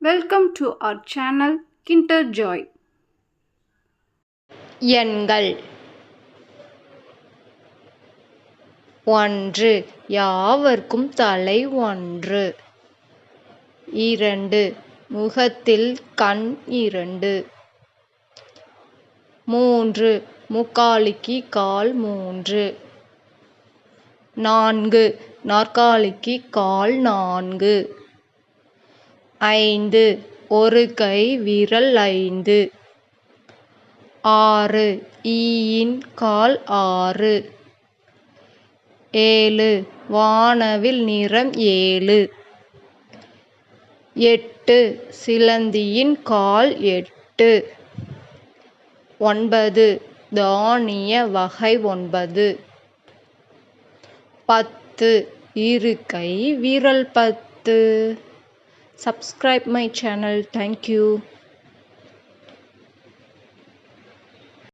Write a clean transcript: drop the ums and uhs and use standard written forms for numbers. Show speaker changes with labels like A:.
A: Welcome to our channel Kinder Joy.
B: எண்கள் 1 யாவர்க்கும் தலை 1 2 முகத்தில் கண் 2 3 முக்காலிக்கு கால் 3 4 நாற்காலிக்கு கால் 4 5 ஒரு கை விரல் 5 6 ஈயின் கால் 6 7 வானவில் நிறம் 7 8 சிலந்தியின் கால் 8 9 தானிய வகை 9 10 இரு கை விரல் 10. Subscribe my channel. Thank you.